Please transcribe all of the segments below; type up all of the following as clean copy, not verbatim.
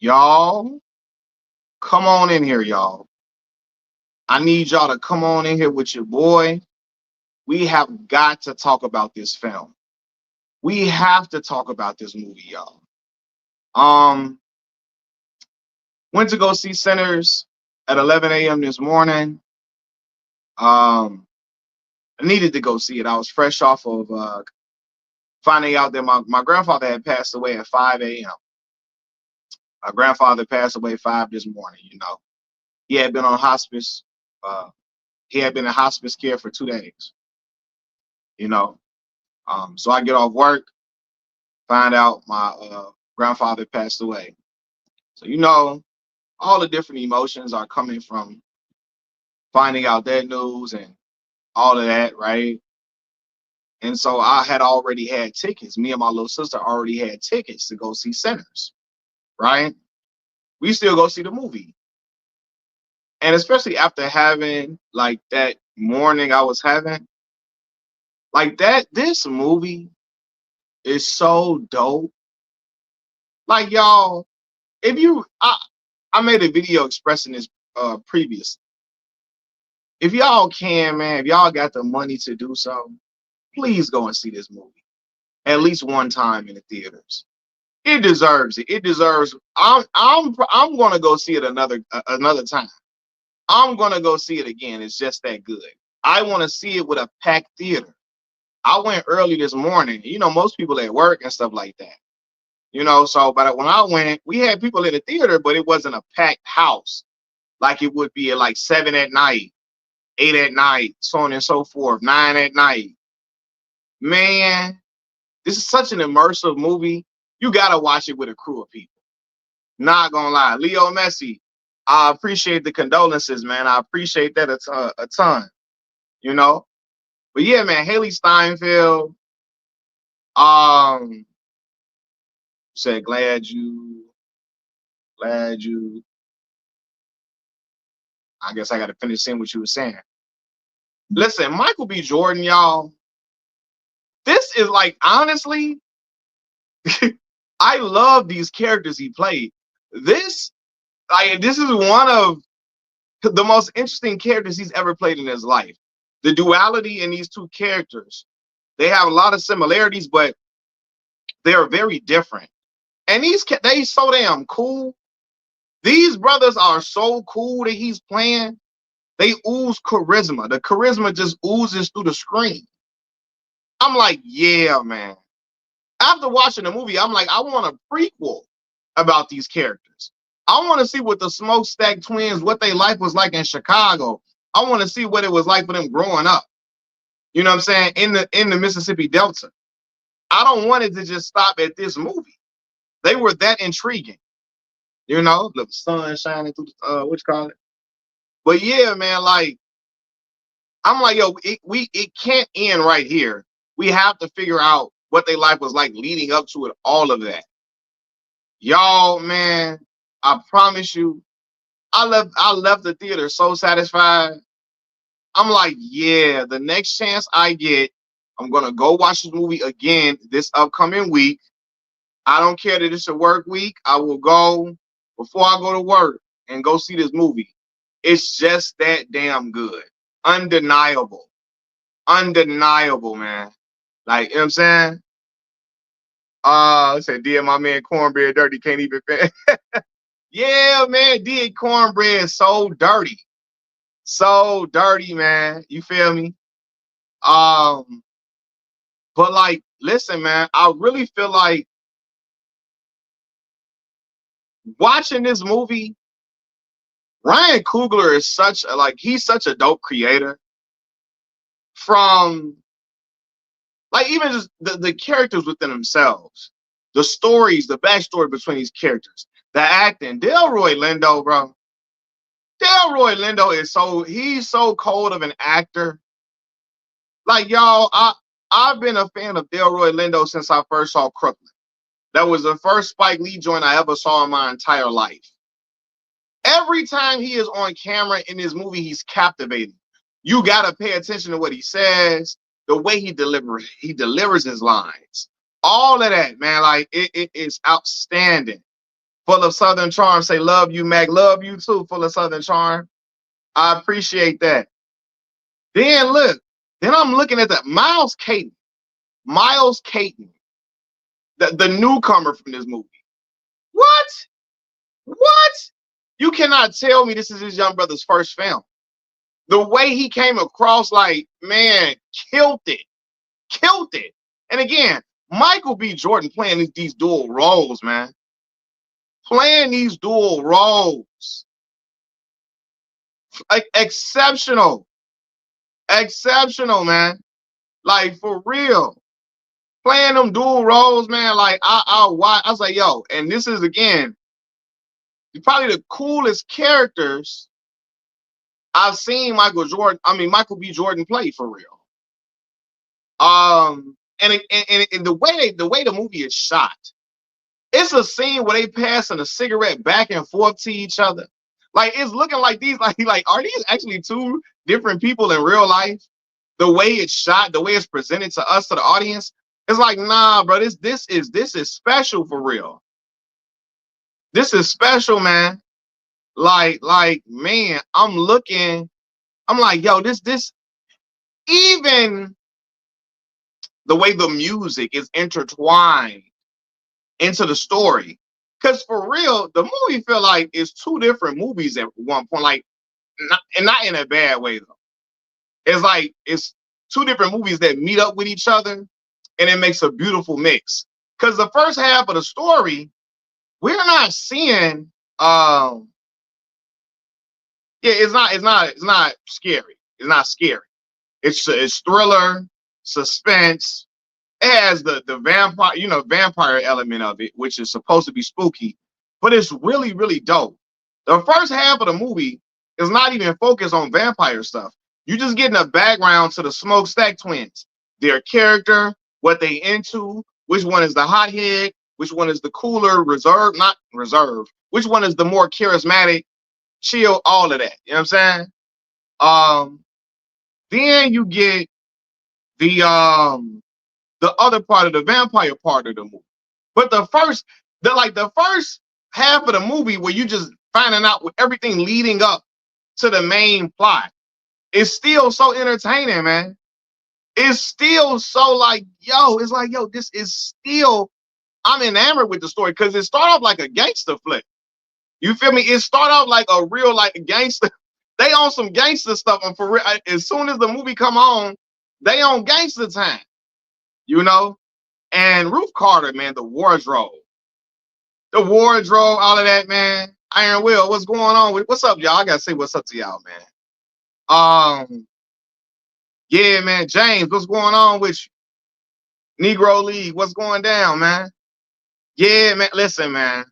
Y'all, come on in here, y'all. I need y'all to come on in here with your boy. We have got to talk about this film. We have to talk about this movie, y'all. Um, Went to go see Sinners at 11 a.m. this morning. Um, I needed to go see it. I was fresh off of finding out that my grandfather had passed away at 5 a.m. My grandfather passed away 5 this morning. He had been on hospice. Uh, he had been in hospice care for 2 days, you know. So I get off work, find out my grandfather passed away. So, all the different emotions are coming from finding out that news and all of that, right? And so I had already had tickets. Me and my little sister already had tickets to go see Sinners, right? We still go see the movie. And especially after having like that morning I was having, like that, this movie is so dope. Like y'all, if you I made a video expressing this previously. If y'all can, man, if y'all got the money to do so, please go and see this movie at least one time in the theaters. It deserves it. It deserves. I'm gonna go see it another time. I'm gonna go see it again. It's just that good. I want to see it with a packed theater. I went early this morning. Most people at work and stuff like that. So but when I went, we had people in the theater, but it wasn't a packed house like it would be at like 7 at night, 8 at night, so on and so forth, 9 at night. Man, this is such an immersive movie. You gotta watch it with a crew of people. Not gonna lie, Leo Messi. I appreciate the condolences, man. I appreciate that a ton. You know, but yeah, man, Haley Steinfeld. Um, said glad you. I guess I got to finish saying what you were saying. Listen, Michael B. Jordan, y'all. This is like honestly, I love these characters he played. This is one of the most interesting characters he's ever played in his life. The duality in these two characters, they have a lot of similarities, but they're very different. And they so damn cool. These brothers are so cool that he's playing. They ooze charisma. The charisma just oozes through the screen. I'm like, yeah, man. After watching the movie, I'm like, I want a prequel about these characters. I want to see what the Smokestack twins, what their life was like in Chicago. I want to see what it was like for them growing up. You know what I'm saying? In the Mississippi Delta. I don't want it to just stop at this movie. They were that intriguing. The sun shining through the what you call it. But yeah, man, like I'm like, yo, it can't end right here. We have to figure out what their life was like leading up to it, all of that. Y'all, man, I promise you, I left the theater so satisfied. I'm like, yeah, the next chance I get, I'm gonna go watch this movie again this upcoming week. I don't care that it's a work week. I will go before I go to work and go see this movie. It's just that damn good. Undeniable. Undeniable, man. Like, you know what I'm saying? I said, dear, my man Cornbread Dirty can't even fit. Yeah, man, did Cornbread so dirty. So dirty, man. You feel me? Um, but like, listen, man, I really feel like watching this movie, Ryan Coogler is he's such a dope creator. From like even just the characters within themselves, the stories, the backstory between these characters, the acting. Delroy Lindo, bro. Delroy Lindo he's so cold of an actor. Like y'all, I've been a fan of Delroy Lindo since I first saw Crooklyn. That was the first Spike Lee joint I ever saw in my entire life. Every time he is on camera in this movie, he's captivating. You gotta pay attention to what he says, the way he delivers his lines. All of that, man, like it is outstanding. Full of Southern charm. Say love you, Mac. Love you too. Full of Southern charm. I appreciate that. Then look. Then I'm looking at the Miles Caton. Miles Caton, the newcomer from this movie. What? What? You cannot tell me this is his young brother's first film. The way he came across, like, man, killed it. Killed it. And again, Michael B. Jordan playing these dual roles, man. Playing these dual roles. Like, exceptional. Exceptional, man. Like, for real. Playing them dual roles, man. Like, I was like, yo, and this is, again, probably the coolest characters I've seen Michael B. Jordan play, for real. And the way the movie is shot, it's a scene where they passing a cigarette back and forth to each other. Like, it's looking like these, like are these actually two different people in real life? The way it's shot, the way it's presented to us, to the audience, it's like, nah, bro, this is special, for real. This is special, man. Like, man, I'm like, yo, this, even the way the music is intertwined into the story. Because for real, the movie feel like it's two different movies at one point. Like, not in a bad way, though. It's like it's two different movies that meet up with each other, and it makes a beautiful mix. Because the first half of the story, we're not seeing it's not scary. It's not scary. It's thriller, suspense. It has the vampire element of it, which is supposed to be spooky, but it's really, really dope. The first half of the movie is not even focused on vampire stuff. You just getting a background to the Smokestack twins, their character, what they into, which one is the hothead, which one is the cooler, not reserve, which one is the more charismatic, chill, all of that. You know what I'm saying? Then you get the other part of the vampire part of the movie. But the first half of the movie, where you just finding out with everything leading up to the main plot, is still so entertaining, man. It's still so like, yo, it's like, yo, this is still, I'm enamored with the story, because it started off like a gangster flick. You feel me? It started off like a real, like, gangster. They on some gangster stuff, and for real, as soon as the movie come on, they on gangster time. You know? And Ruth Carter, man, the wardrobe, all of that, man. Iron Will, what's going on? What's up, y'all? I gotta say what's up to y'all, man. Yeah, man, James, what's going on with you? Negro League, what's going down, man? Yeah, man, listen, man.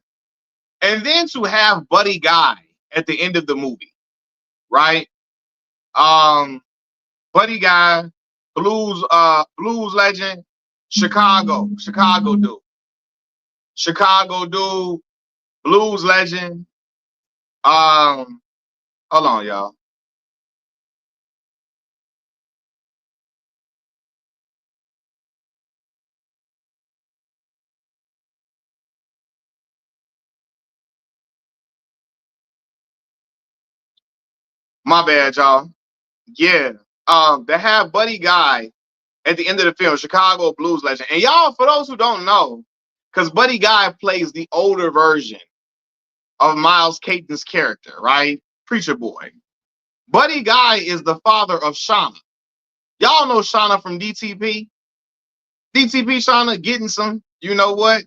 And then to have Buddy Guy at the end of the movie, right? Buddy Guy, blues legend, Chicago dude, blues legend. Hold on, y'all. My bad, y'all. Yeah. They have Buddy Guy at the end of the film, Chicago blues legend. And y'all, for those who don't know, because Buddy Guy plays the older version of Miles Caton's character, right? Preacher Boy. Buddy Guy is the father of Shauna. Y'all know Shauna from DTP. DTP Shauna getting some, you know what?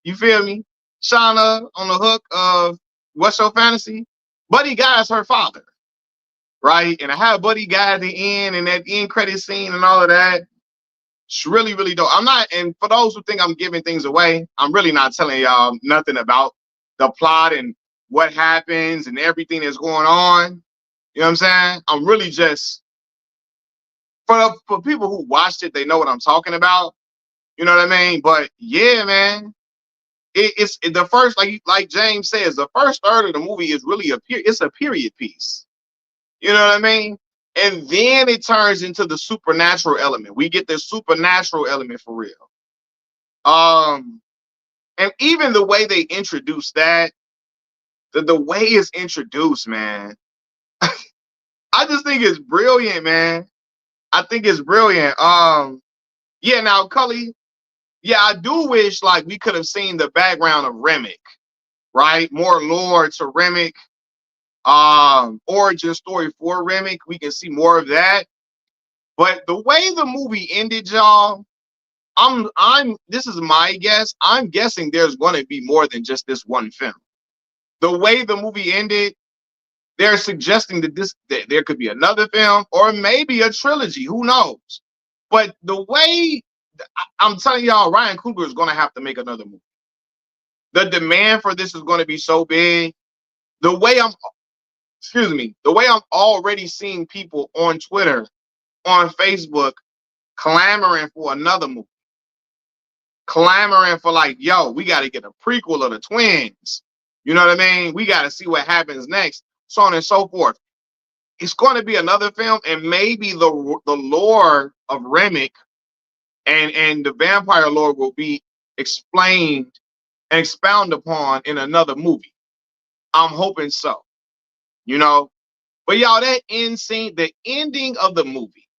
You feel me? Shauna on the hook of What's Your Fantasy? Buddy Guy is her father, right? And I have Buddy Guy at the end, and that end credit scene and all of that. It's really, really dope. And for those who think I'm giving things away, I'm really not telling y'all nothing about the plot and what happens and everything that's going on. You know what I'm saying? I'm really just, for people who watched it, they know what I'm talking about. You know what I mean? But yeah, man, it's the first, like James says, the first third of the movie is really it's a period piece. You know what I mean? And then it turns into the supernatural element. We get the supernatural element for real. And even the way they introduced that, the way it's introduced, man, I just think it's brilliant, man. I think it's brilliant. Yeah, now Cully, yeah, I do wish like we could have seen the background of Remick, right? More lore to Remick, origin story for Remick. We can see more of that. But the way the movie ended, y'all, I'm this is my guess. I'm guessing there's going to be more than just this one film. The way the movie ended, they're suggesting that there could be another film or maybe a trilogy. Who knows? But the way I'm telling y'all, Ryan Coogler is going to have to make another movie. The demand for this is going to be so big. The way I'm, excuse me, the way I'm already seeing people on Twitter, on Facebook, clamoring for another movie, clamoring for like, yo, we got to get a prequel of the twins. You know what I mean? We got to see what happens next, so on and so forth. It's going to be another film, and maybe the lore of Remick and the vampire lore will be explained and expounded upon in another movie. I'm hoping so, you know. But y'all, that end scene, the ending of the movie,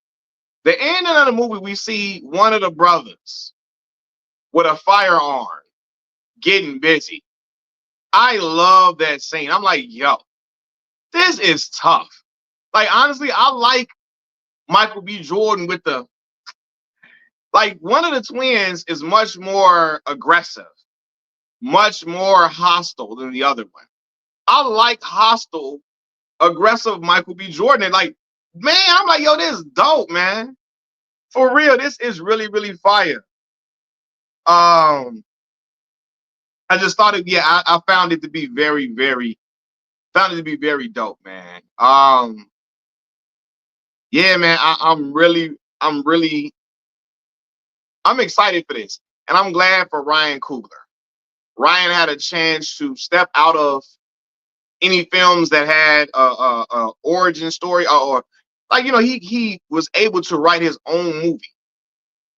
the ending of the movie, we see one of the brothers with a firearm getting busy. I love that scene. I'm like, yo, this is tough. Like, honestly, I like Michael B. Jordan with the, like, one of the twins is much more aggressive, much more hostile than the other one. I like hostile, aggressive Michael B. Jordan. And like, man, I'm like, yo, this is dope, man. For real, this is really, really fire. I just thought it, yeah, I found it to be very, very, found it to be very dope, man. Yeah, man, I'm excited for this. And I'm glad for Ryan Coogler. Ryan had a chance to step out of any films that had a origin story, or like, you know, he was able to write his own movie.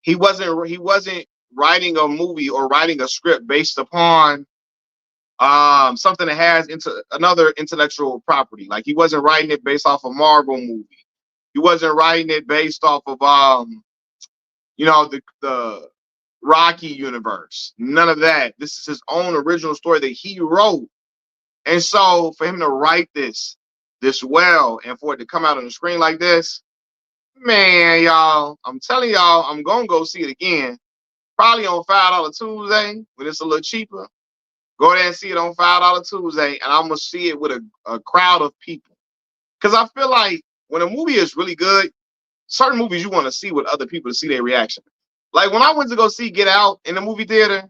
He wasn't writing a movie or writing a script based upon something that has into another intellectual property. Like, he wasn't writing it based off a Marvel movie. He wasn't writing it based off of you know, the Rocky universe. None of that. This is his own original story that he wrote. And so for him to write this well and for it to come out on the screen like this, man, y'all, I'm telling y'all, I'm gonna go see it again. Probably on $5 Tuesday when it's a little cheaper. Go there and see it on $5 Tuesday, and I'm gonna see it with a crowd of people. Because I feel like when a movie is really good, certain movies you want to see with other people to see their reaction. Like when I went to go see Get Out in the movie theater,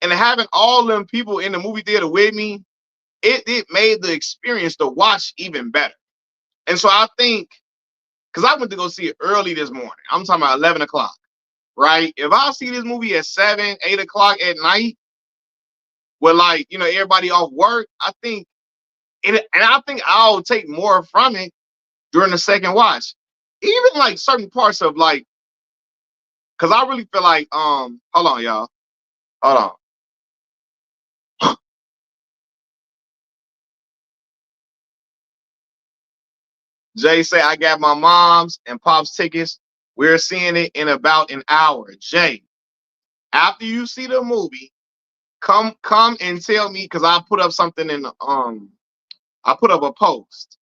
and having all them people in the movie theater with me, it made the experience to watch even better. And so I think, because I went to go see it early this morning, I'm talking about 11 o'clock, right? If I see this movie at 7, 8 o'clock at night, with, like, you know, everybody off work, I think I think I'll take more from it during the second watch. Even like certain parts of, like, because I really feel like hold on, y'all. Hold on. Jay say I got my mom's and pop's tickets. We're seeing it in about an hour. Jay, after you see the movie, come and tell me, because I put up something in I put up a post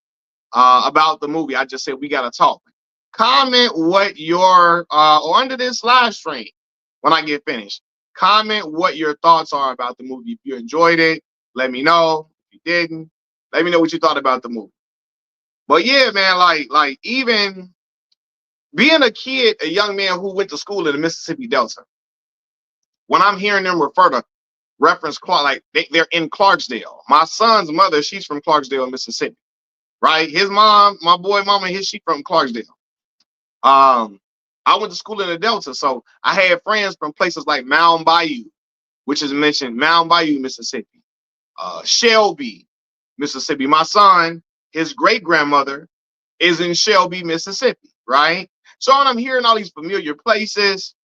about the movie. I just said we gotta talk. Comment what your or under this live stream when I get finished. Comment what your thoughts are about the movie. If you enjoyed it, let me know. If you didn't, let me know what you thought about the movie. But yeah, man, like even being a kid, a young man who went to school in the Mississippi Delta, when I'm hearing them refer to reference Clark, like they're in Clarksdale. My son's mother, she's from Clarksdale, Mississippi, right? His mom, my boy mama, she's from Clarksdale. I went to school in the Delta, so I had friends from places like Mound Bayou, which is mentioned, Mound Bayou, Mississippi, Shelby, Mississippi. My son, his great grandmother is in Shelby, Mississippi, right? So when I'm hearing all these familiar places,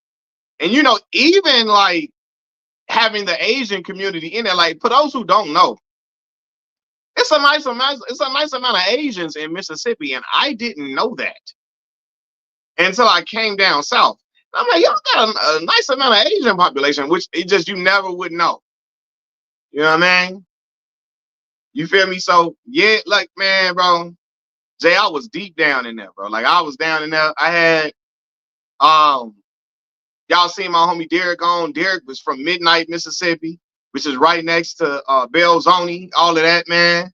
and you know, even like having the Asian community in there. Like, for those who don't know, it's a nice amount of Asians in Mississippi, and I didn't know that until I came down south. I'm like, y'all got a nice amount of Asian population, which it just you never would know. You know what I mean? You feel me? So yeah, like man, bro, Jay, I was deep down in there, bro. Like I was down in there. I had um y'all seen my homie Derek on. Derek was from Midnight, Mississippi, which is right next to Belzoni, all of that, man.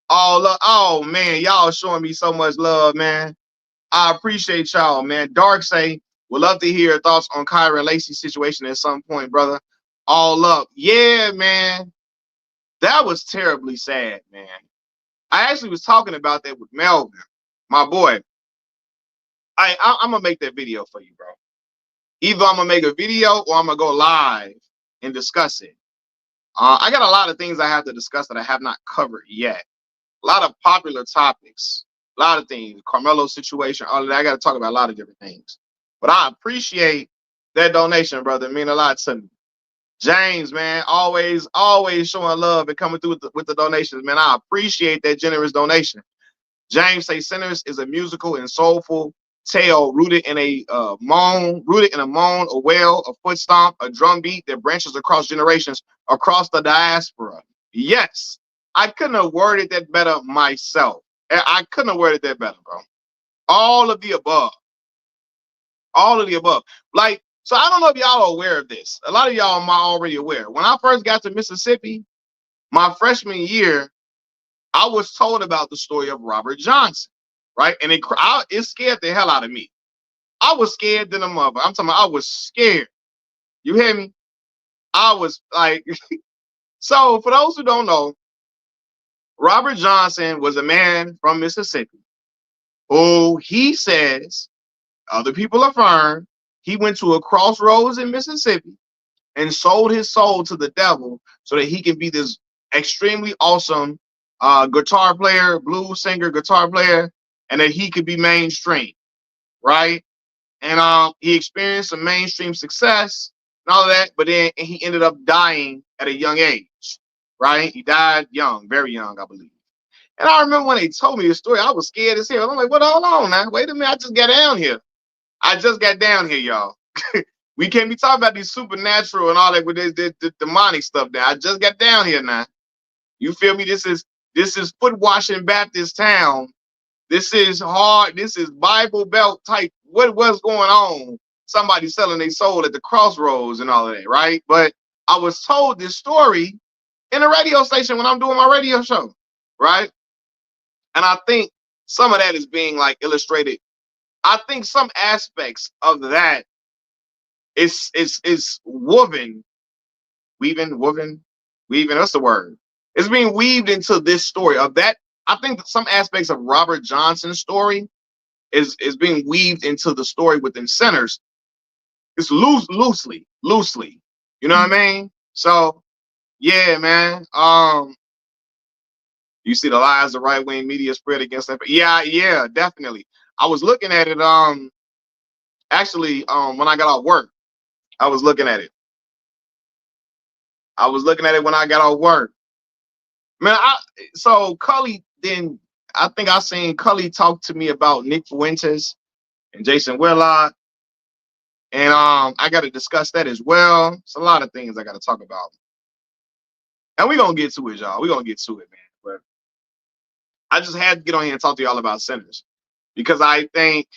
Oh man, y'all showing me so much love, man. I appreciate y'all, man. Dark say would love to hear your thoughts on Kyra and Lacey's situation at some point, brother. All up. Yeah, man. That was terribly sad, man. I actually was talking about that with Melvin, my boy. I'm gonna make that video for you, bro. Either I'm gonna make a video or I'm gonna go live and discuss it. I got a lot of things I have to discuss that I have not covered yet. A lot of popular topics, a lot of things. Carmelo's situation, all of that. I got to talk about a lot of different things. But I appreciate that donation, brother. It mean a lot to me. James, man, always showing love and coming through with the donations, man. I appreciate that generous donation. James say Sinners is a musical and soulful tale rooted in a moan, a wail, a foot stomp, a drum beat that branches across generations, across the diaspora. Yes, I couldn't have worded that better myself. I couldn't have worded that better, bro. All of the above. All of the above. Like, so I don't know if y'all are aware of this. A lot of y'all are already aware. When I first got to Mississippi, my freshman year, I was told about the story of Robert Johnson, right? And it scared the hell out of me. I was scared than a mother. I'm talking about I was scared. You hear me? I was like, so for those who don't know, Robert Johnson was a man from Mississippi who he says, other people affirm, he went to a crossroads in Mississippi and sold his soul to the devil so that he can be this extremely awesome guitar player, blues singer, guitar player, and that he could be mainstream, right? And he experienced some mainstream success and all of that, but then he ended up dying at a young age, right? He died young, very young, I believe. And I remember when they told me the story, I was scared as hell. I'm like, what? Hold on now. Wait a minute. I just got down here. Y'all. We can't be talking about these supernatural and all that with this demonic stuff now. I just got down here now. You feel me? This is foot washing Baptist town. This is hard. This is Bible Belt type. What's going on? Somebody selling their soul at the crossroads and all of that, right? But I was told this story in a radio station when I'm doing my radio show, right? And I think some of that is being like illustrated. I think some aspects of that is weaving. What's the word? It's being weaved into this story of that. I think that some aspects of Robert Johnson's story is being weaved into the story within Sinners. It's loosely. You know what I mean? So yeah, man. You see the lies the right wing media spread against that. Yeah, definitely. I was looking at it. Actually, when I got off work, I was looking at it. When I got off work. Man, so Cully then I think I seen Cully talk to me about Nick Fuentes and Jason Whitlock. And I got to discuss that as well. It's a lot of things I got to talk about. And we're gonna get to it, y'all. We're gonna get to it, man. But I just had to get on here and talk to y'all about Sinners. Because I think,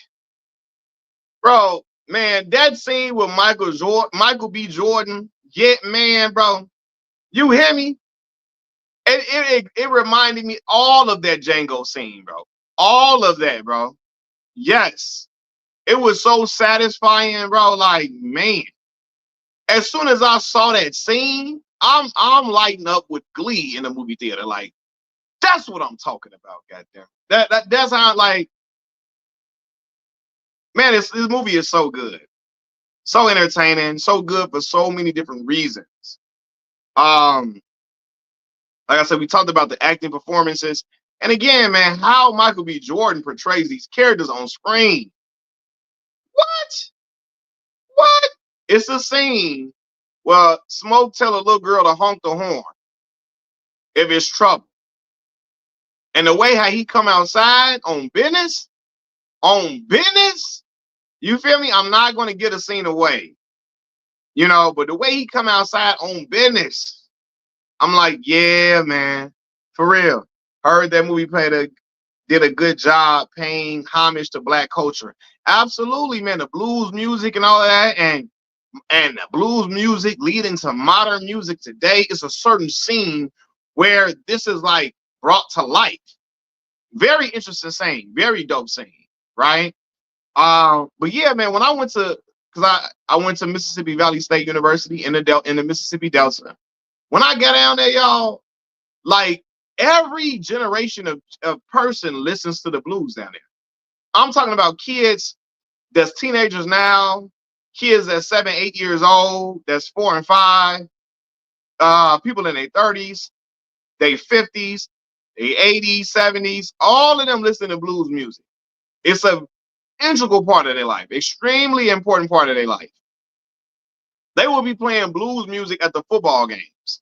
bro, man, that scene with Michael B. Jordan, yeah, man, bro. You hear me? It reminded me all of that Django scene, bro. All of that, bro. Yes. It was so satisfying, bro. Like, man. As soon as I saw that scene, I'm lighting up with glee in the movie theater. Like, that's what I'm talking about, goddamn. That's how, like, man, this movie is so good. So entertaining, so good for so many different reasons. Like I said, we talked about the acting performances. And again, man, how Michael B. Jordan portrays these characters on screen. What? It's a scene Well, Smoke tell a little girl to honk the horn if it's trouble. And the way how he come outside on business, you feel me? I'm not gonna get a scene away, but the way he come outside on business, I'm like, yeah, man, for real. Heard that movie did a good job paying homage to Black culture. Absolutely, man. The blues music and all of that, and the blues music leading to modern music today is a certain scene where this is like brought to life. Very interesting scene, very dope scene, right? But yeah, man, when I went to because I went to Mississippi Valley State University in the Mississippi Delta. When I got down there, y'all, like every generation of person listens to the blues down there. I'm talking about kids that's teenagers now, kids that's 7, 8 years old, that's 4 and 5, people in their 30s, they 50s, they 80s, 70s, all of them listen to blues music. It's a integral part of their life, extremely important part of their life. They will be playing blues music at the football games,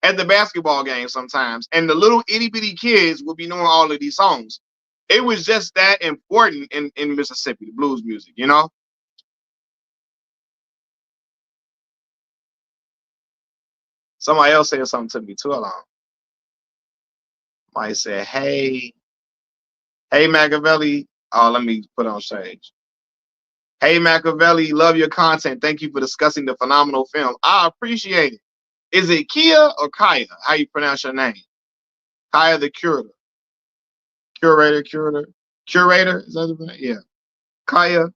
at the basketball games sometimes, and the little itty bitty kids will be knowing all of these songs. It was just that important in Mississippi, the blues music. Somebody else said something to me too. Hold on. Somebody said, hey Machiavelli. Oh, let me put on stage. Hey Machiavelli, love your content. Thank you for discussing the phenomenal film. I appreciate it. Is it Kia or Kaya? How you pronounce your name? Kaya the curator. Curator. Is that the name? Yeah. Kaya.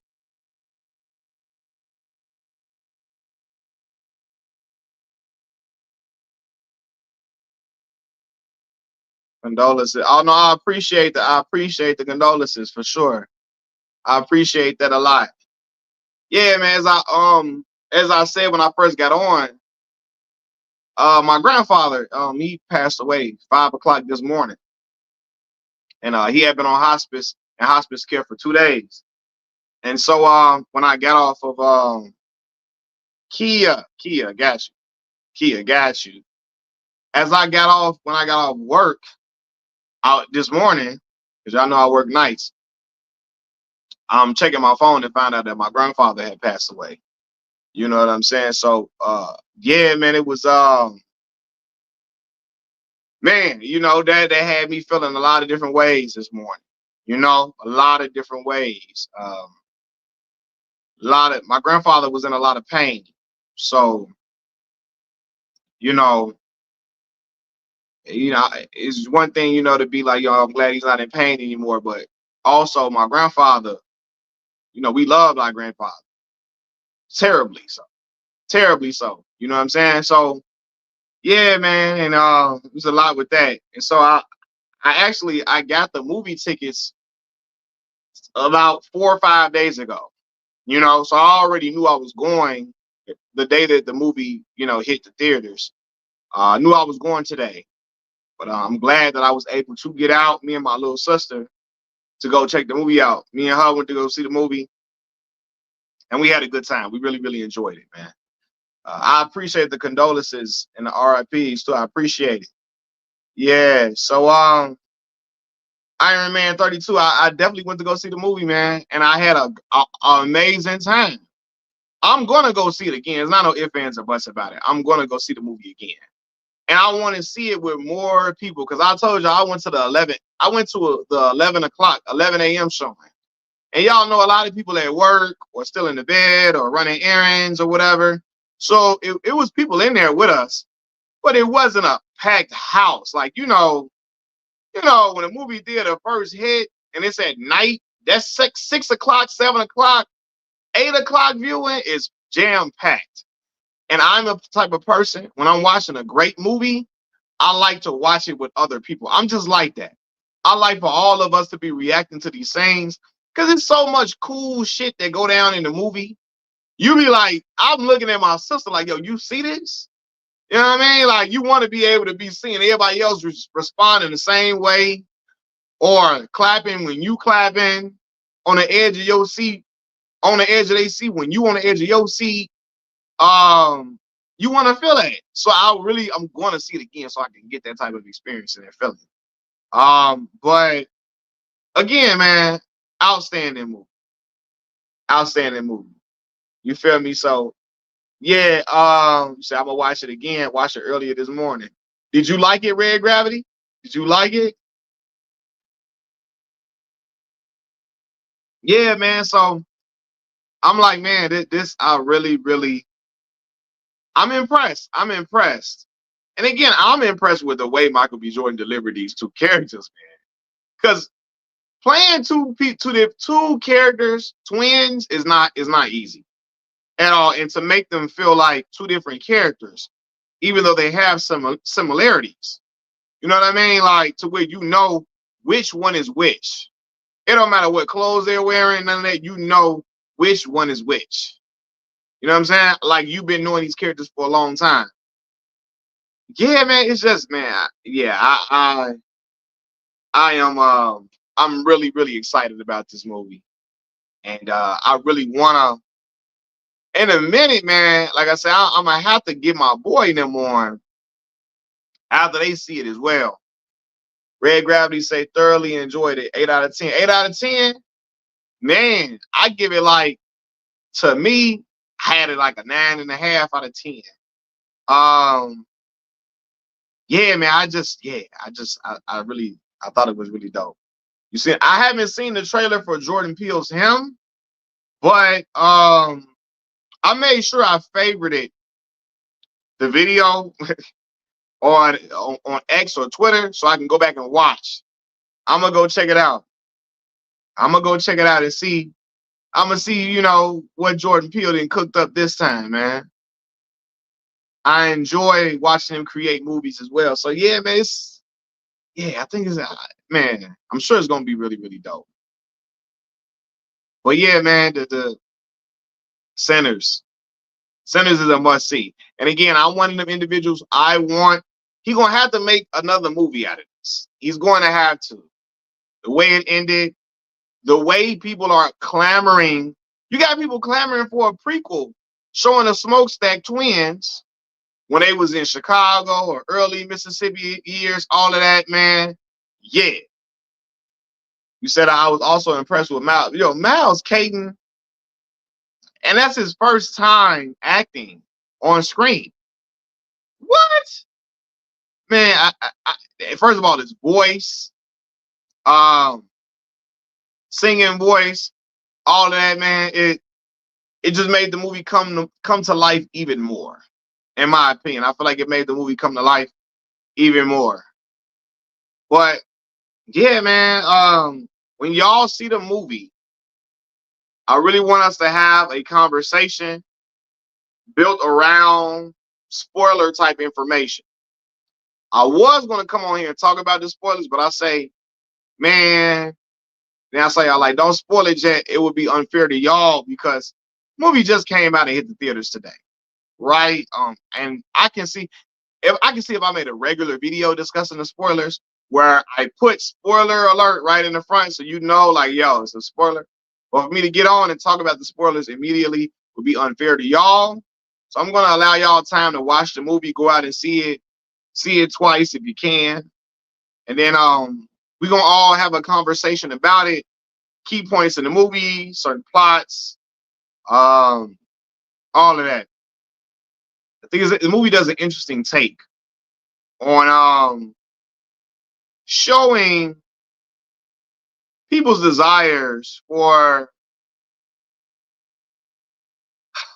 Condolences. Oh no, I appreciate the condolences for sure. I appreciate that a lot. Yeah, man. As I said when I first got on, my grandfather, he passed away 5 o'clock this morning, and he had been on hospice care for 2 days. And so when I got off of Kia, got you, Kia, got you. When I got off work out this morning, because y'all know I work nights, I'm checking my phone and found out that my grandfather had passed away. You know what I'm saying? So yeah, man, it was man, that had me feeling a lot of different ways this morning. A lot of different ways. My grandfather was in a lot of pain. So, you know, it's one thing, to be like, yo, I'm glad he's not in pain anymore. But also my grandfather, we loved our grandfather. Terribly so. Terribly so. You know what I'm saying? So yeah, man, and there's a lot with that. And so I got the movie tickets about 4 or 5 days ago. So I already knew I was going the day that the movie, hit the theaters. I knew I was going today, but I'm glad that I was able to get out. Me and my little sister to go check the movie out. Me and her went to go see the movie, and we had a good time. We really, really enjoyed it, man. I appreciate the condolences and the RIPs too. I appreciate it. Yeah. So Iron Man 32. I definitely went to go see the movie, man, and I had a amazing time. I'm gonna go see it again. There's not no ifs, ands, or buts about it. I'm gonna go see the movie again, and I want to see it with more people because I told you I went to the 11. I went to the 11 a.m. showing, and y'all know a lot of people at work or still in the bed or running errands or whatever. So it was people in there with us, but it wasn't a packed house. Like when a movie theater first hit and it's at night, that's 6 o'clock, 7 o'clock, 8 o'clock viewing is jam packed. And I'm a type of person, when I'm watching a great movie, I like to watch it with other people. I'm just like that. I like for all of us to be reacting to these scenes because it's so much cool shit that go down in the movie. You be like, I'm looking at my sister like, yo, you see this? You know what I mean? Like, you want to be able to be seeing everybody else responding the same way or clapping when you clapping on the edge of your seat, on the edge of their seat when you on the edge of your seat. You want to feel that. So I'm going to see it again so I can get that type of experience and that feeling. But again, man, outstanding movie. Outstanding movie. You feel me? So yeah, so I'm gonna watch it again. Watch it earlier this morning. Did you like it, Red Gravity? Did you like it? Yeah, man. So I'm like, man, this I really, really, I'm impressed. I'm impressed. And again, I'm impressed with the way Michael B. Jordan delivered these two characters, man. Because playing two characters, twins, is not easy at all, and to make them feel like two different characters, even though they have some similarities. You know what I mean? Like to where you know which one is which. It don't matter what clothes they're wearing, none of that. You know which one is which. You know what I'm saying? Like you've been knowing these characters for a long time. Yeah, man. It's just, man. Yeah, I am. I'm really, really excited about this movie, and I really wanna. In a minute, man. Like I said, I'm gonna have to get my boy them on after they see it as well. Red Gravity say thoroughly enjoyed it. 8 out of 10. 8 out of 10. Man, I give it like, to me, I had it like a 9.5 out of 10. Um, yeah, man. I really, I thought it was really dope. You see, I haven't seen the trailer for Jordan Peele's Him, but I made sure I favorited the video on X or Twitter so I can go back and watch. I'm gonna go check it out. I'm gonna go check it out and see. I'm gonna see, what Jordan Peele done cooked up this time, man. I enjoy watching him create movies as well. So yeah, man, I think man, I'm sure it's gonna be really, really dope. But yeah, man, the Sinners, Sinners is a must see. And again, I'm one of them individuals. He gonna have to make another movie out of this. He's going to have to. The way it ended, the way people are clamoring. You got people clamoring for a prequel showing the Smokestack twins when they was in Chicago or early Mississippi years, all of that, man. Yeah. You said I was also impressed with Miles. Miles Caton, and that's his first time acting on screen. What? Man, first of all, his voice, um, singing voice, all of that, man, it just made the movie come to life even more. In my opinion, I feel like it made the movie come to life even more. But yeah, man, when y'all see the movie, I really want us to have a conversation built around spoiler type information. I was going to come on here and talk about the spoilers, but I say, man, then I say, I like, don't spoil it yet. It would be unfair to y'all because movie just came out and hit the theaters today, right? And if I made a regular video discussing the spoilers where I put spoiler alert right in the front so like, yo, it's a spoiler. But for me to get on and talk about the spoilers immediately would be unfair to y'all. So I'm gonna allow y'all time to watch the movie, go out and see it twice if you can. And then we're gonna all have a conversation about it, key points in the movie, certain plots, um, all of that. The thing is the movie does an interesting take on showing people's desires for,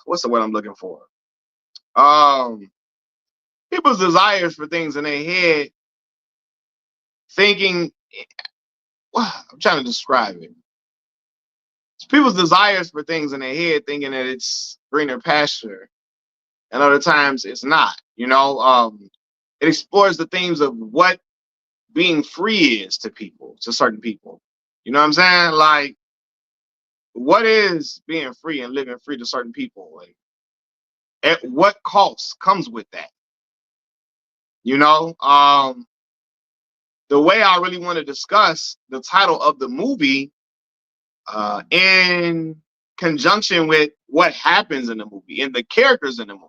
what's the word I'm looking for? Um, People's desires for things in their head, thinking. I'm trying to describe it. It's people's desires for things in their head, thinking that it's greener pasture, and other times it's not. It explores the themes of what being free is to people, to certain people. You know what I'm saying? Like, what is being free and living free to certain people? Like, at what cost comes with that? You know, the way I really want to discuss the title of the movie in conjunction with what happens in the movie and the characters in the movie.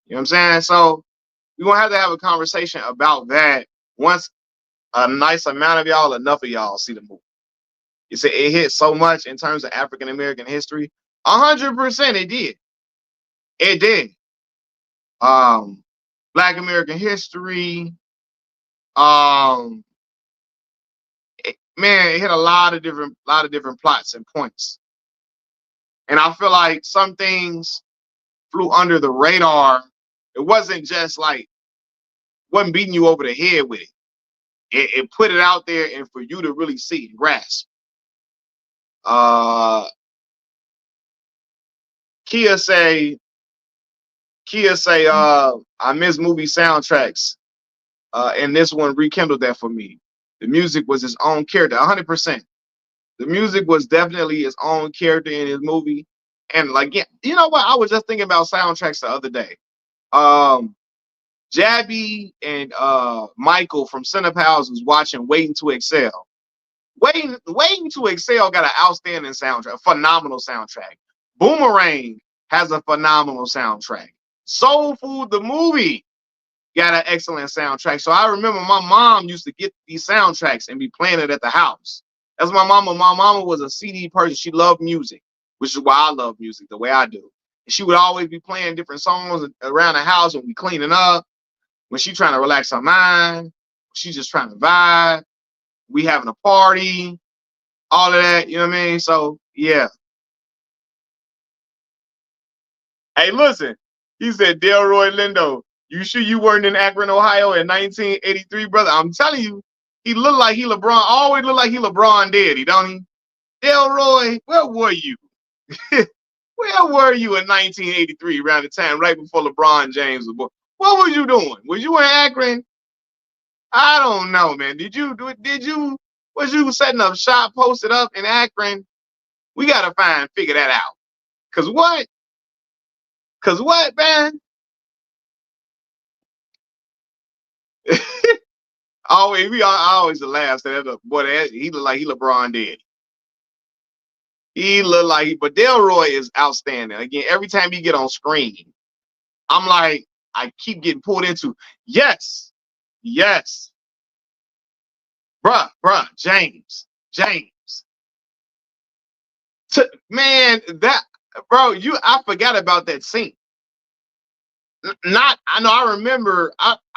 You know what I'm saying? So we're gonna have to have a conversation about that once a nice amount of y'all, enough of y'all see the movie. You say it hit so much in terms of African American history. 100% it did. It did. Um, Black American history. Um, Man, it hit a lot of different plots and points. And I feel like some things flew under the radar. It wasn't just like wasn't beating you over the head with it. It put it out there and for you to really see and grasp. Uh, Kia say, I miss movie soundtracks. And this one rekindled that for me. The music was his own character, 100%. The music was definitely his own character in his movie. And like, yeah, you know what? I was just thinking about soundtracks the other day. Um, Jabby and Michael from Cinepals was watching Waiting to Excel. Waiting to Excel got an outstanding soundtrack, a phenomenal soundtrack. Boomerang has a phenomenal soundtrack. Soul Food, the movie, got an excellent soundtrack. So I remember my mom used to get these soundtracks and be playing it at the house. That's my mama. My mama was a CD person. She loved music, which is why I love music the way I do. And she would always be playing different songs around the house when we cleaning up, when she trying to relax her mind, she's just trying to vibe, we having a party, all of that, you know what I mean? So yeah. Hey, listen, he said, Delroy Lindo, you sure you weren't in Akron, Ohio in 1983, brother? I'm telling you, he looked like he LeBron, always looked like he LeBron daddy, don't he? Delroy, where were you? Where were you in 1983 around the time right before LeBron James was born? What were you doing? Was you in Akron? I don't know, man. Was you setting up shop, posted up in Akron? We gotta figure that out. Cause what? Cause what, man? I always laugh at that boy. He look like he LeBron did. He look like but Delroy is outstanding. Again, every time he get on screen, I'm like, I keep getting pulled into. Yes, yes, James. Man, that bro, I forgot about that scene. Not I know I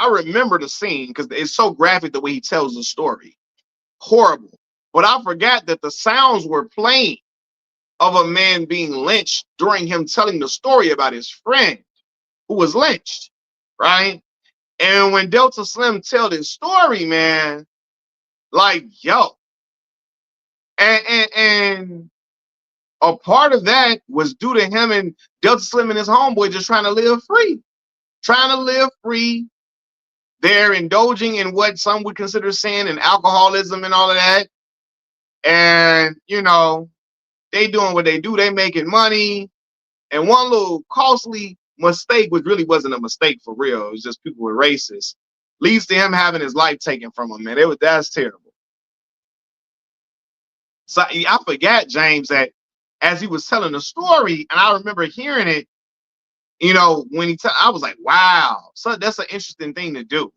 remember the scene because it's so graphic the way he tells the story. Horrible. But I forgot that the sounds were playing of a man being lynched during him telling the story about his friend who was lynched, right? And when Delta Slim tell his story, man, like yo, and a part of that was due to him and Delta Slim and his homeboy just trying to live free, trying to live free. They're indulging in what some would consider sin and alcoholism and all of that. And, you know, they doing what they do. They making money. And one little costly mistake, which really wasn't a mistake for real, it was just people were racist, leads to him having his life taken from him, man. That's terrible. So I forgot, James, that as he was telling the story, and I remember hearing it, you know, when I was like, wow. So that's an interesting thing to do.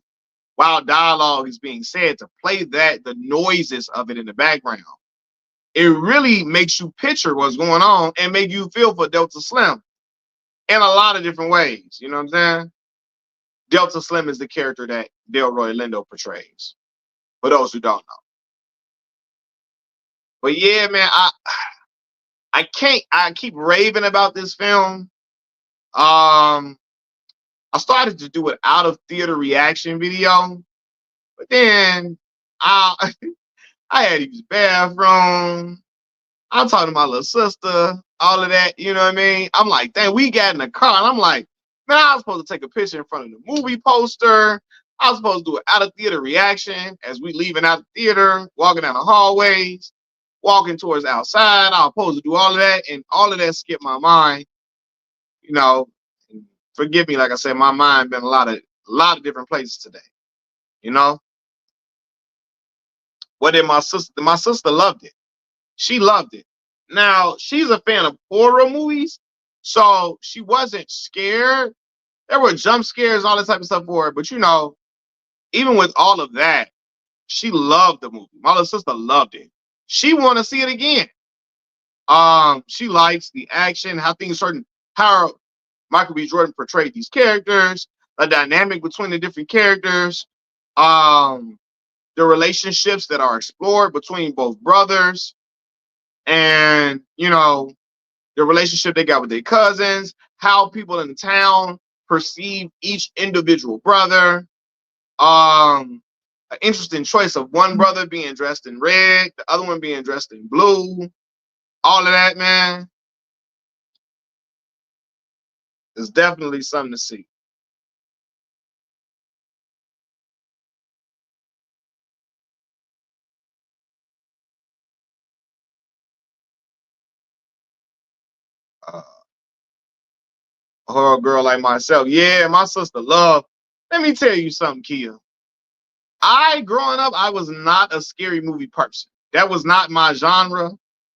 While dialogue is being said, to play the noises of it in the background, it really makes you picture what's going on and make you feel for Delta Slim in a lot of different ways. You know what I'm saying? Delta Slim is the character that Delroy Lindo portrays, for those who don't know. But yeah, man, I keep raving about this film. I started to do an out of theater reaction video, but then I I had to use the bathroom. I'm talking to my little sister, all of that, you know what I mean? I'm like, dang, we got in the car, and I'm like, man, I was supposed to take a picture in front of the movie poster. I was supposed to do an out of theater reaction as we leaving out the theater, walking down the hallways, walking towards outside. I was supposed to do all of that, and all of that skipped my mind. You know, forgive me, like I said, my mind been a lot of different places today. You know, what did my sister? My sister loved it. She loved it. Now, she's a fan of horror movies, so she wasn't scared, There were jump scares, all that type of stuff for her. But you know, even with all of that, she loved the movie. My little sister loved it. She want to see it again. She likes the action, how things certain, how Michael B. Jordan portrayed these characters, the dynamic between the different characters, um, the relationships that are explored between both brothers, and you know, the relationship they got with their cousins, how people in the town perceive each individual brother. An interesting choice of one brother being dressed in red, the other one being dressed in blue. All of that, man, is definitely something to see. Uh, a horror girl like myself, yeah, my sister love. Let me tell you something, Kia. I growing up, I was not a scary movie person. That was not my genre.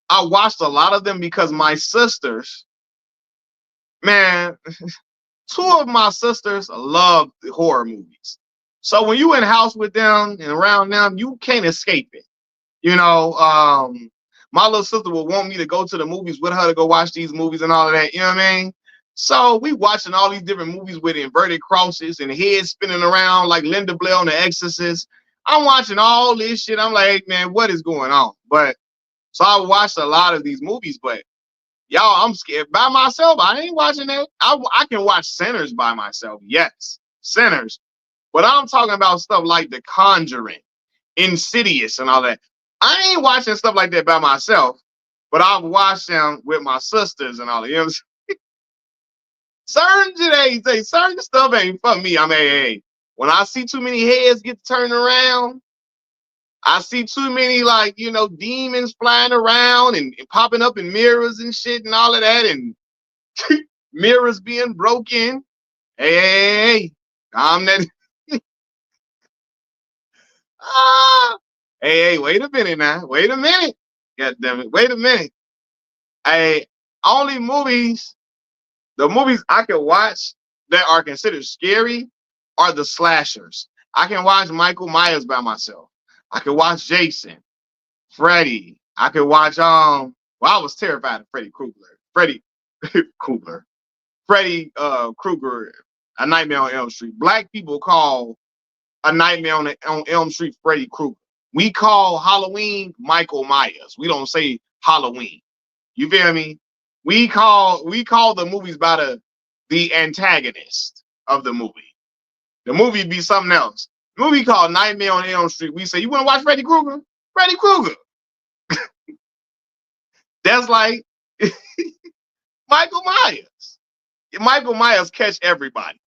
I watched a lot of them because my sisters, man, two of my sisters loved horror movies. So when you in house with them and around them, you can't escape it. You know, my little sister would want me to go to the movies with her to go watch these movies and all of that. You know what I mean? So we watching all these different movies with inverted crosses and heads spinning around like Linda Blair on The Exorcist. I'm watching all this shit. I'm like, hey, man, what is going on? But so I watched a lot of these movies, but y'all, I'm scared by myself. I ain't watching that. I can watch Sinners by myself. Yes, Sinners. But I'm talking about stuff like The Conjuring, Insidious, and all that. I ain't watching stuff like that by myself, but I've watched them with my sisters and all that. You know, certain shit ain't certain stuff ain't for me. I mean, hey, when I see too many heads get turned around, I see too many like demons flying around and popping up in mirrors and shit and all of that, and mirrors being broken. Hey, I'm that. ah, hey, wait a minute now. Wait a minute. God damn it. Wait a minute. Hey, only movies, the movies I can watch that are considered scary are the slashers. I can watch Michael Myers by myself. I can watch Jason, Freddy. I can watch well, I was terrified of Freddy Krueger. Freddy Krueger. Freddy Krueger, A Nightmare on Elm Street. Black people call A Nightmare on Elm Street Freddy Krueger. We call Halloween Michael Myers. We don't say Halloween. You feel me? We call the movies by the antagonist of the movie. The movie be something else. The movie called Nightmare on Elm Street. We say, you want to watch Freddy Krueger? Freddy Krueger. That's like Michael Myers. Michael Myers catch everybody.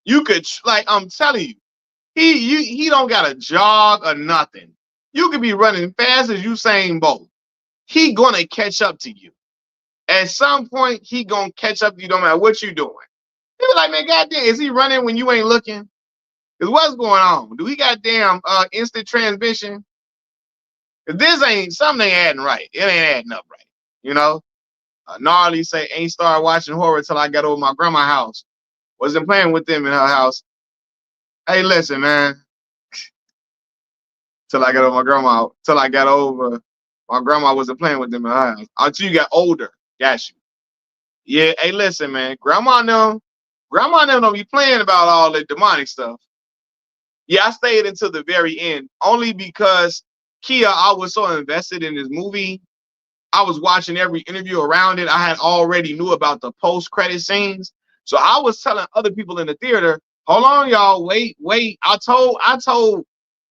You could like I'm telling you, he don't got a jog or nothing. You could be running fast as Usain Bolt. He gonna catch up to you. At some point, he gonna catch up to you no matter what you doing. People like, man, goddamn, is he running when you ain't looking? Cause what's going on? Do we got damn instant transmission? Cause this ain't something ain't adding right. It ain't adding up right. You know? Gnarly say ain't started watching horror till I got over my grandma's house. Wasn't playing with them in her house. Hey, listen, man. Till I got over my grandma. Till I got over my grandma wasn't playing with them in her house. Until you got older. Got you. Yeah, hey, listen, man. Grandma don't be playing about all the demonic stuff. Yeah, I stayed until the very end, only because Kia, I was so invested in this movie. I was watching every interview around it. I had already knew about the post-credit scenes. So I was telling other people in the theater, hold on, y'all, wait. I told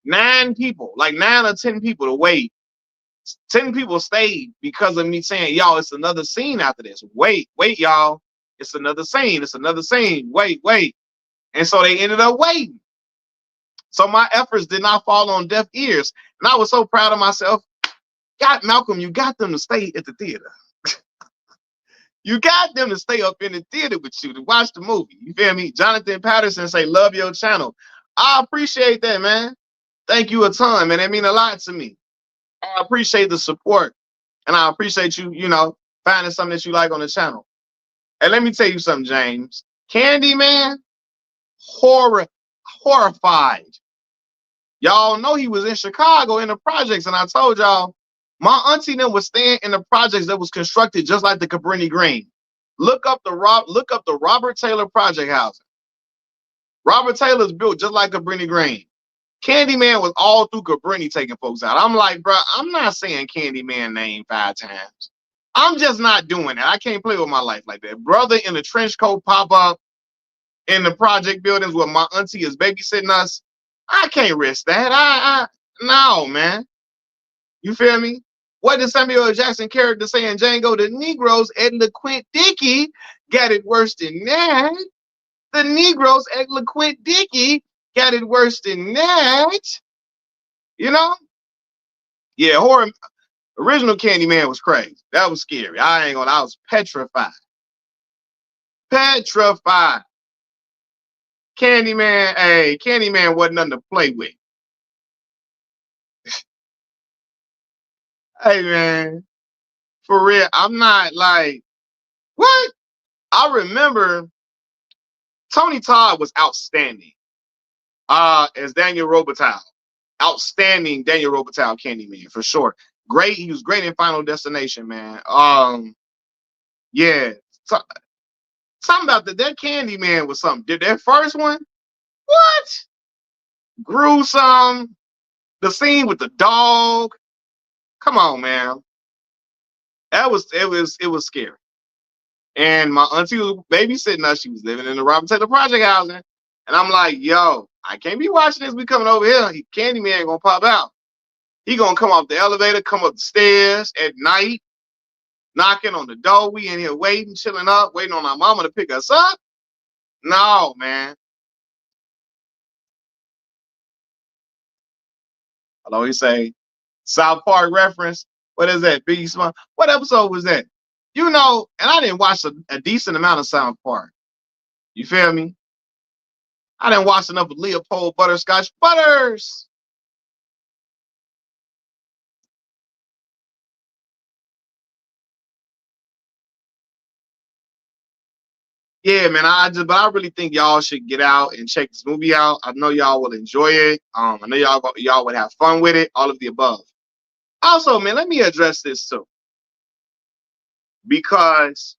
9 people, like 9 or 10 people to wait. 10 people stayed because of me saying, y'all, it's another scene after this. Wait, y'all. It's another scene. It's another scene. Wait. And so they ended up waiting. So my efforts did not fall on deaf ears. And I was so proud of myself. God, Malcolm, you got them to stay at the theater. You got them to stay up in the theater with you to watch the movie. You feel me? Jonathan Patterson say, love your channel. I appreciate that, man. Thank you a ton, man. It mean a lot to me. I appreciate the support. And I appreciate you, finding something that you like on the channel. And let me tell you something, James. Candy, man. horrified. Y'all know he was in Chicago in the projects, and I told y'all my auntie and them was staying in the projects that was constructed just like the Cabrini Green. Look up the Robert Taylor project housing. Robert Taylor's built just like Cabrini Green. Candyman was all through Cabrini taking folks out. I'm like, bro, I'm not saying Candyman name 5 times. I'm just not doing that. I can't play with my life like that. Brother in the trench coat pop up in the project buildings where my auntie is babysitting us. I can't risk that. No, man. You feel me? What did Samuel L. Jackson character say in Django? The Negroes at LaQuint Dickey got it worse than that. The Negroes at LaQuint Dickey got it worse than that. You know? Yeah, horror. Original Candyman was crazy. That was scary. I was petrified. Petrified. Candyman wasn't nothing to play with. Hey, man. For real, I'm not like, what? I remember Tony Todd was outstanding as Daniel Robitaille. Outstanding Daniel Robitaille Candyman, for sure. Great. He was great in Final Destination, man. Yeah. Something about that Candyman was something. Did that first one? What? Gruesome. The scene with the dog. Come on, man. It was scary. And my auntie was babysitting us. She was living in the Robert Taylor project housing. And I'm like, yo, I can't be watching this. We coming over here. Candyman gonna pop out. He gonna come off the elevator, come up the stairs at night, knocking on the door. We in here waiting, chilling up, waiting on our mama to pick us up. No, man. I'll always say, South Park reference. What is that? Biggie Small. What episode was that? You know, and I didn't watch a decent amount of South Park. You feel me? I didn't watch enough of Leopold Butterscotch Butters. Yeah, man. But I really think y'all should get out and check this movie out. I know y'all will enjoy it. I know y'all would have fun with it. All of the above. Also, man, let me address this too, because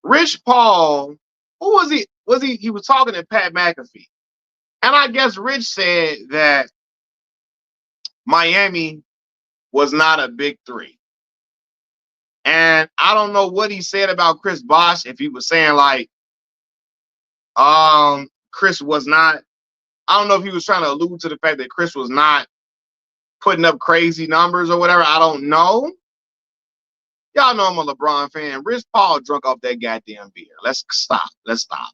Rich Paul, who was he? He was talking to Pat McAfee, and I guess Rich said that Miami was not a big 3. And I don't know what he said about Chris Bosh, if he was saying like, Chris was not, I don't know if he was trying to allude to the fact that Chris was not putting up crazy numbers or whatever. I don't know. Y'all know I'm a LeBron fan. Rich Paul drunk off that goddamn beer. Let's stop. Let's stop.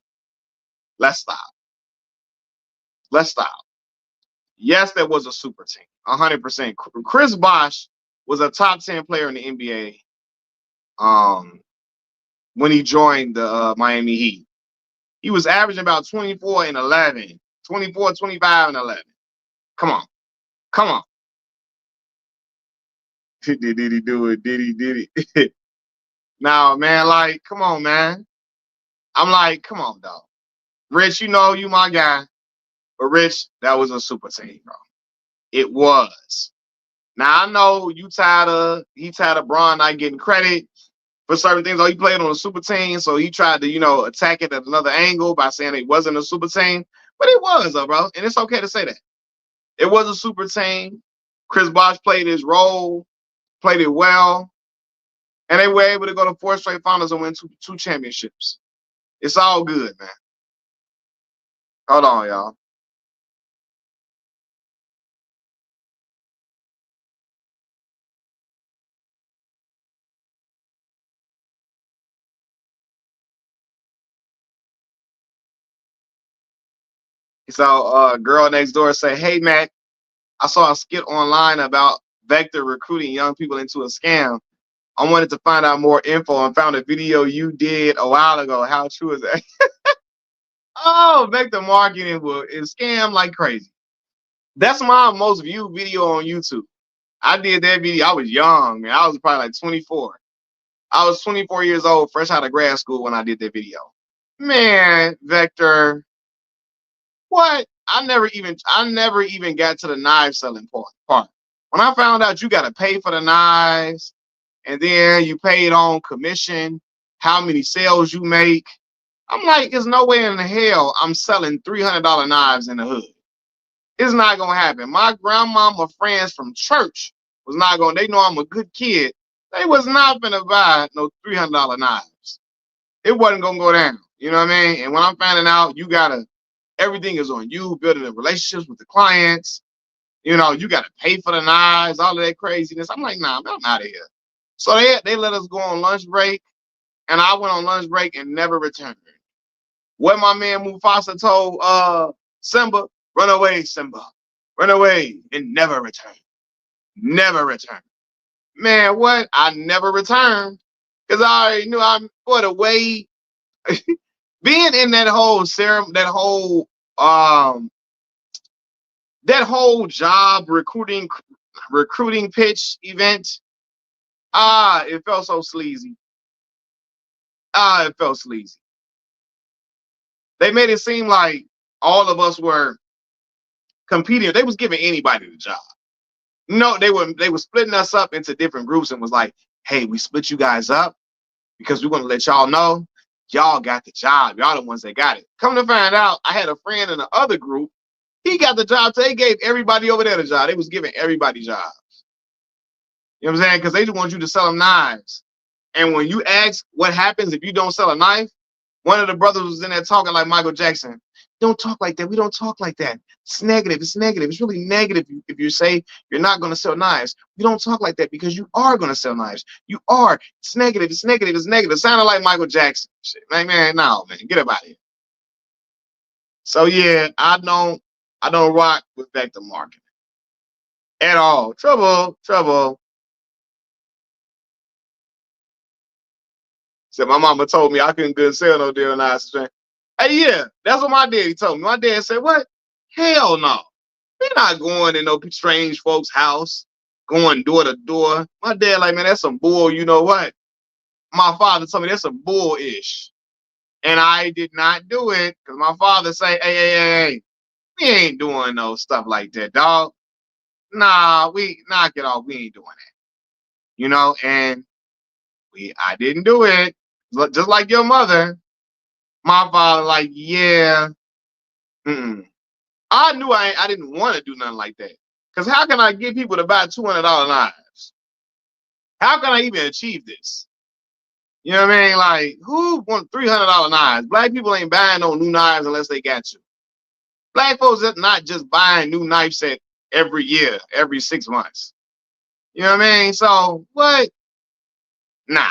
Let's stop. Let's stop. Yes, there was a super team. 100%. Chris Bosh was a top 10 player in the NBA when he joined the Miami Heat. He was averaging about 24 and 11. 24, 25, and 11. Come on. Come on. Did he do it? Did he? Now, man, like, come on, man. I'm like, come on, dog. Rich, you know you my guy. But Rich, that was a super team, bro. It was. Now I know he tired of Bron not getting credit for certain things. Oh, he played on a super team, so he tried to, attack it at another angle by saying it wasn't a super team. But it was, though, bro. And it's okay to say that. It was a super team. Chris Bosh played his role, played it well, and they were able to go to 4 straight finals and win two championships. It's all good, man. Hold on, y'all. So, girl next door say, "Hey, Mac, I saw a skit online about Vector recruiting young people into a scam. I wanted to find out more info and found a video you did a while ago. How true is that?" Oh, Vector marketing is scam like crazy. That's my most viewed video on YouTube. I did that video. I was young, man. I was probably like 24. I was 24 years old, fresh out of grad school when I did that video. Man, Vector, what? I never even got to the knife selling part. When I found out you gotta pay for the knives and then you paid on commission, how many sales you make, I'm like, there's no way in hell I'm selling $300 knives in the hood. It's not gonna happen. My grandmama friends from church was not gonna. They know I'm a good kid. They was not gonna buy no $300 knives. It wasn't gonna go down. You know what I mean? And when I'm finding out, you gotta everything is on you, building the relationships with the clients. You know, you gotta pay for the knives, all of that craziness. I'm like, nah, man, I'm out of here. So they let us go on lunch break, and I went on lunch break and never returned. What my man Mufasa told Simba, run away, Simba. Run away and never return. Never return. Man, what? I never returned. Because I already knew I'm for the way being in that whole serum, um that whole job recruiting pitch event. It felt so sleazy. It felt sleazy. They made it seem like all of us were competing. They was giving anybody the job. No, they were splitting us up into different groups and was like, hey, we split you guys up because we want to let y'all know y'all got the job. Y'all the ones that got it. Come to find out, I had a friend in the other group. He got the job. So they gave everybody over there the job. They was giving everybody jobs. You know what I'm saying? Because they just want you to sell them knives. And when you ask what happens if you don't sell a knife, one of the brothers was in there talking like Michael Jackson. Don't talk like that. We don't talk like that. It's negative. It's negative. It's really negative if you say you're not going to sell knives. We don't talk like that because you are going to sell knives. You are. It's negative. It's negative. It's negative. It sounded like Michael Jackson. Shit. Like, man, no, man. Get up out of here. So yeah, I don't rock with vector marketing at all. Trouble, trouble. So my mama told me I couldn't good sell no deal knives. Hey, yeah, that's what my daddy told me. My dad said, what? Hell no. We're not going in no strange folks' house, going door to door. My dad, like, man, that's some bull. You know what? My father told me that's some bull-ish. And I did not do it because my father say, hey, we ain't doing no stuff like that, dog. Nah, we knock it off. We ain't doing that. You know, and I didn't do it. Just like your mother. My father, like, yeah. Mm-mm. I knew I didn't want to do nothing like that. Because how can I get people to buy $200 knives? How can I even achieve this? You know what I mean? Like, who wants $300 knives? Black people ain't buying no new knives unless they got to. Black folks are not just buying new knife set every year, every 6 months. You know what I mean? So, what? Nah.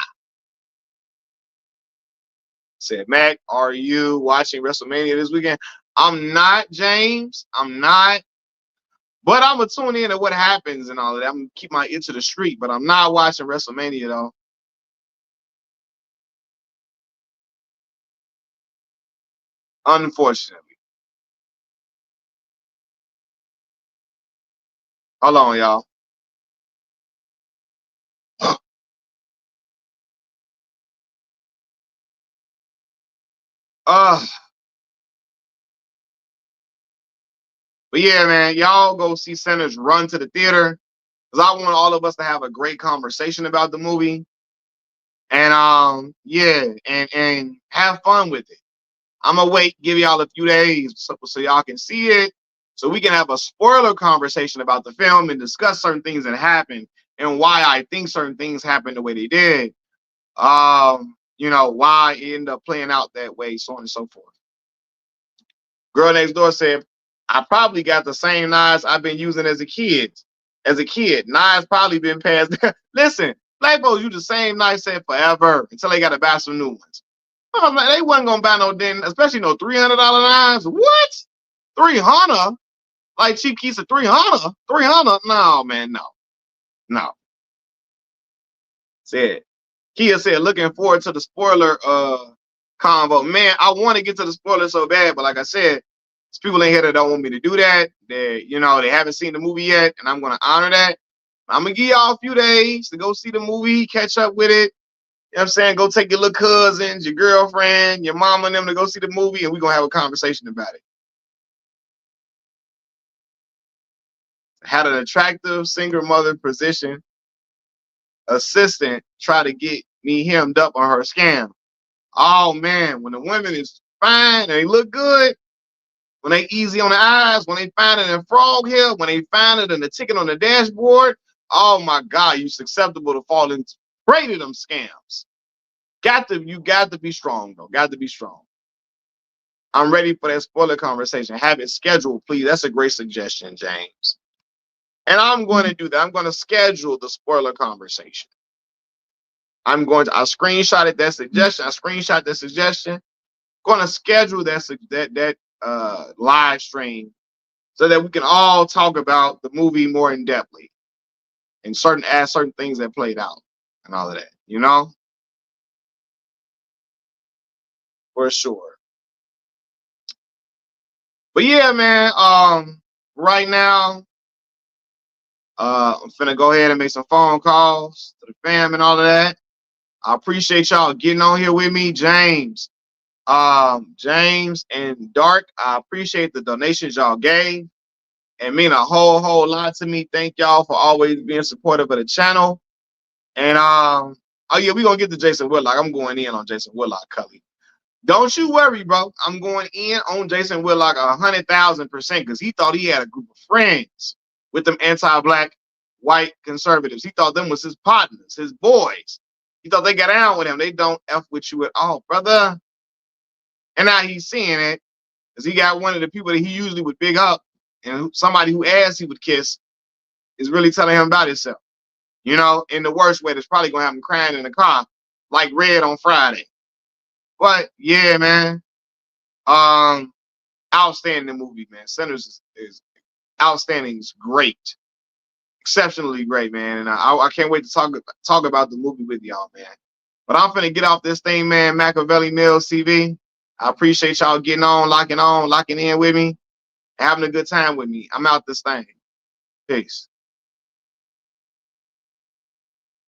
Said, Mac, are you watching WrestleMania this weekend? I'm not, James. I'm not. But I'm going to tune in to what happens and all of that. I'm going to keep my ear to the street, but I'm not watching WrestleMania, though. Unfortunately. Hold on, y'all. uh, but yeah, man, y'all go see Sinners Run to the theater because I want all of us to have a great conversation about the movie and yeah, and have fun with it. I'm gonna wait, give y'all a few days so y'all can see it, so we can have a spoiler conversation about the film and discuss certain things that happened and why I think certain things happened the way they did. You know, why it ended up playing out that way, so on and so forth. Girl next door said, I probably got the same knives I've been using as a kid. As a kid, knives probably been passed. Listen, black folks use the same knife set forever until they got to buy some new ones. Oh, man, they wasn't gonna buy no then, especially no $300 knives. What? 300? Like cheap keys of 300? 300? No, man, no, no. Said Kia said, looking forward to the spoiler convo. Man, I want to get to the spoiler so bad, but like I said, there's people in here that don't want me to do that. They haven't seen the movie yet, and I'm gonna honor that. I'm gonna give y'all a few days to go see the movie, catch up with it, You know what I'm saying? Go take your little cousins, your girlfriend, your mama and them to go see the movie, and we're gonna have a conversation about it. Had an attractive single mother position assistant try to get me hemmed up on her scam. Oh man, when the women is fine and they look good, when they easy on the eyes, when they find it in frog hair, when they find it in the ticket on the dashboard, oh my God, you susceptible to fall into prey to them scams. You got to be strong, though. Got to be strong. I'm ready for that spoiler conversation. Have it scheduled, please. That's a great suggestion, James. And I'm going to do that. I'm going to schedule the spoiler conversation. I screenshotted that suggestion. I screenshot that suggestion. Going to schedule that live stream so that we can all talk about the movie more in depthly and certain things that played out and all of that. You know, for sure. But yeah, man. Right now, I'm finna go ahead and make some phone calls to the fam and all of that. I appreciate y'all getting on here with me, James. James and Dark, I appreciate the donations y'all gave. And mean a whole lot to me. Thank y'all for always being supportive of the channel. And oh yeah, we gonna get to Jason Whitlock. I'm going in on Jason Whitlock, Cully. Don't you worry, bro. I'm going in on Jason Whitlock 100,000% because he thought he had a group of friends with them anti-black white conservatives. He thought them was his partners, his boys. He thought they got down with him. They don't F with you at all, brother. And now he's seeing it because he got one of the people that he usually would big up and somebody who asked he would kiss is really telling him about himself. You know, in the worst way, that's probably gonna have him crying in the car like Red on Friday. But yeah, man. Outstanding movie, man. Sinners is outstanding. It's great, exceptionally great, man. And I can't wait to talk about the movie with y'all, man. But I'm finna get off this thing, man. Machiavelli Mills TV. I appreciate y'all getting on, locking in with me, having a good time with me. I'm out this thing. Peace.